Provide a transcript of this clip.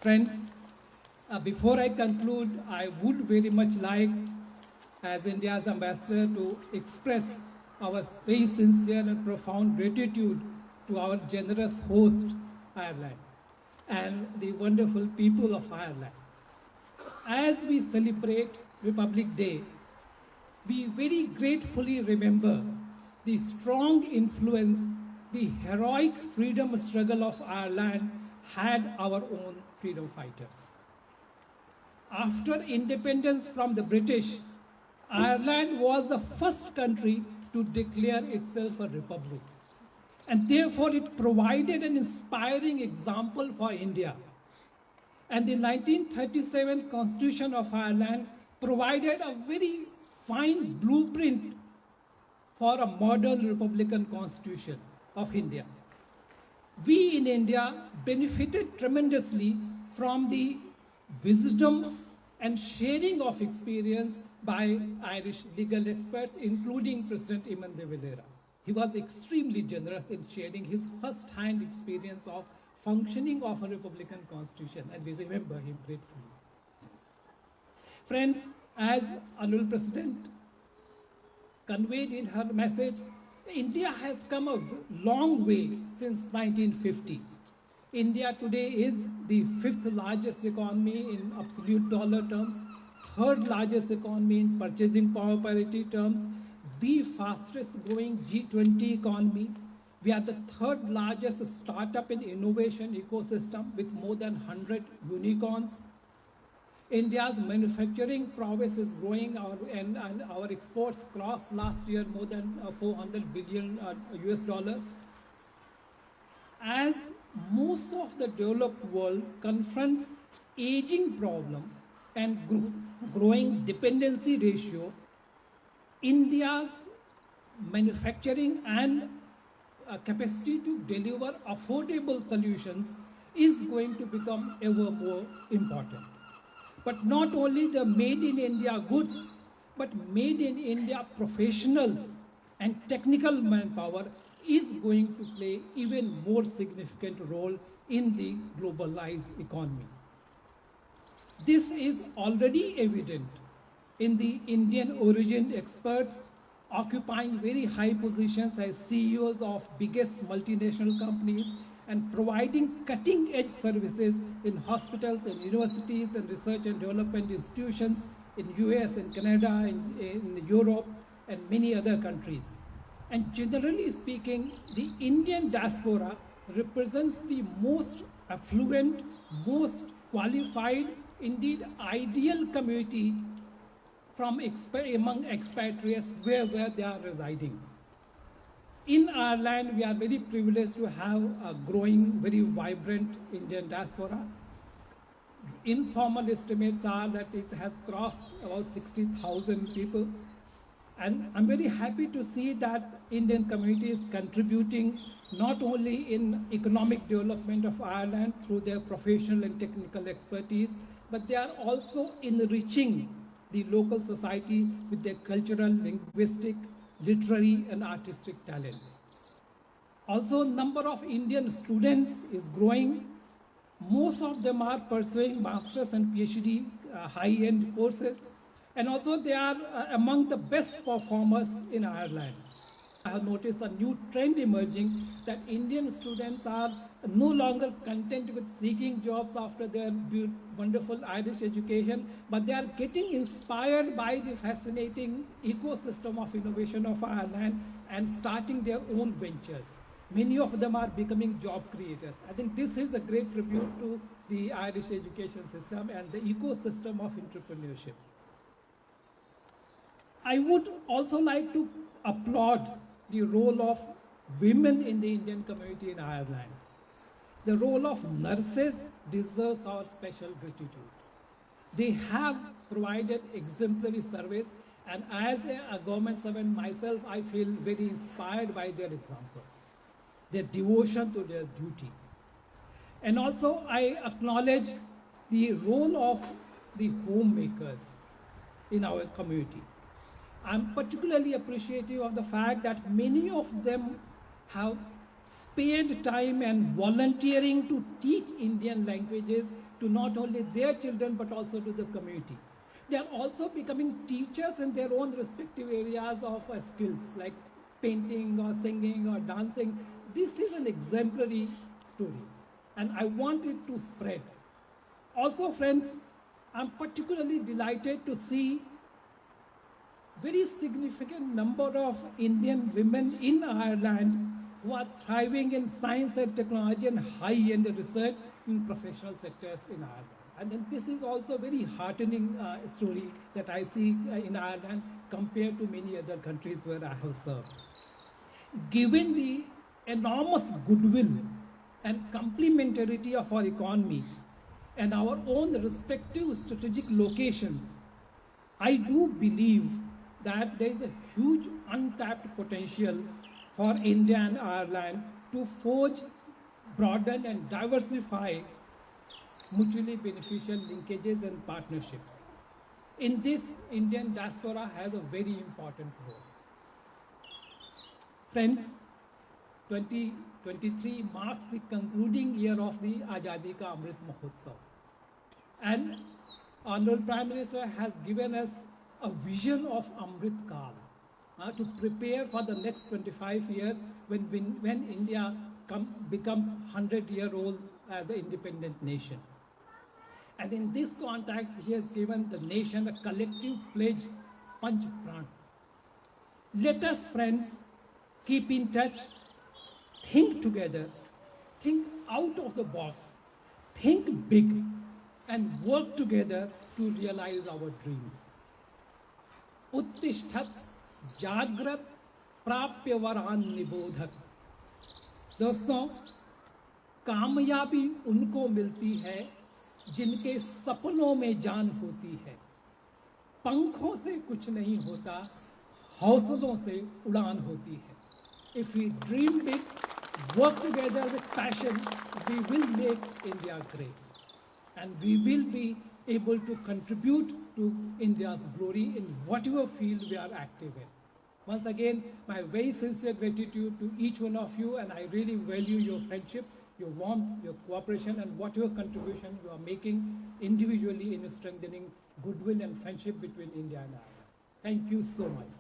Friends, before I conclude, I would very much like, as India's ambassador, to express our very sincere and profound gratitude to our generous host, Ireland, and the wonderful people of Ireland. As we celebrate Republic Day, we very gratefully remember the strong influence the heroic freedom struggle of Ireland had our own freedom fighters. After independence from the British, Ireland was the first country to declare itself a republic. And therefore it provided an inspiring example for India. And the 1937 Constitution of Ireland provided a very fine blueprint for a modern republican constitution of India. We in India benefited tremendously from the wisdom and sharing of experience by Irish legal experts, including President Eamon de Valera. He was extremely generous in sharing his first-hand experience of functioning of a republican constitution, and we remember him gratefully. Friends, as Honorable President conveyed in her message, India has come a long way since 1950. India today is the fifth largest economy in absolute dollar terms, third largest economy in purchasing power parity terms, the fastest growing G20 economy. We are the third largest startup and innovation ecosystem with more than 100 unicorns. India's manufacturing prowess is growing, and our exports crossed last year more than 400 billion US dollars. As most of the developed world confronts aging problem and growing dependency ratio, India's manufacturing and capacity to deliver affordable solutions is going to become ever more important. But not only the made in India goods, but made in India professionals and technical manpower is going to play even more significant role in the globalized economy. This is already evident in the Indian origin experts occupying very high positions as CEOs of biggest multinational companies and providing cutting-edge services in hospitals and universities and research and development institutions in US and Canada, in Europe, and many other countries. And generally speaking, the Indian diaspora represents the most affluent, most qualified, indeed ideal community from among expatriates wherever they are residing. In Ireland, we are very privileged to have a growing, very vibrant Indian diaspora. Informal estimates are that it has crossed about 60,000 people. And I'm very happy to see that Indian community is contributing not only in economic development of Ireland through their professional and technical expertise, but they are also enriching the local society with their cultural, linguistic, literary and artistic talents. Also, number of Indian students is growing. Most of them are pursuing master's and PhD high-end courses, and also they are among the best performers in Ireland. I have noticed a new trend emerging that Indian students are no longer content with seeking jobs after their wonderful Irish education, but they are getting inspired by the fascinating ecosystem of innovation of Ireland and starting their own ventures. Many of them are becoming job creators. I think this is a great tribute to the Irish education system and the ecosystem of entrepreneurship. I would also like to applaud the role of women in the Indian community in Ireland. The role of nurses deserves our special gratitude. They have provided exemplary service, and as a government servant myself, I feel very inspired by their example, their devotion to their duty. And also I acknowledge the role of the homemakers in our community. I'm particularly appreciative of the fact that many of them have spared time and volunteering to teach Indian languages to not only their children but also to the community. They are also becoming teachers in their own respective areas of skills like painting or singing or dancing. This is an exemplary story and I want it to spread. Also, friends, I'm particularly delighted to see very significant number of Indian women in Ireland who are thriving in science and technology and high-end research in professional sectors in Ireland. And then this is also a very heartening story that I see in Ireland compared to many other countries where I have served. Given the enormous goodwill and complementarity of our economy and our own respective strategic locations, I do believe that there is a huge untapped potential for India and Ireland to forge, broaden and diversify mutually beneficial linkages and partnerships. In this, Indian diaspora has a very important role. Friends, 2023 marks the concluding year of the Azadi Ka Amrit Mahotsav. And Honorable Prime Minister has given us a vision of Amrit Kal to prepare for the next 25 years when India becomes 100-year-old as an independent nation. And in this context, he has given the nation a collective pledge, Panch Pran. Let us, friends, keep in touch, think together, think out of the box, think big, and work together to realize our dreams. Uttishtat Jagrat Prapya Varan Nibodhak. दोस्तों, कामयाबी उनको मिलती है जिनके सपनों में जान होती है. पंखों से कुछ नहीं होता, हौसलों से उड़ान होती है. If we dream big, work together with passion, we will make India great. And we will be able to contribute to India's glory in whatever field we are active in. Once again, my very sincere gratitude to each one of you, and I really value your friendship, your warmth, your cooperation, and whatever contribution you are making individually in strengthening goodwill and friendship between India and Ireland. Thank you so much.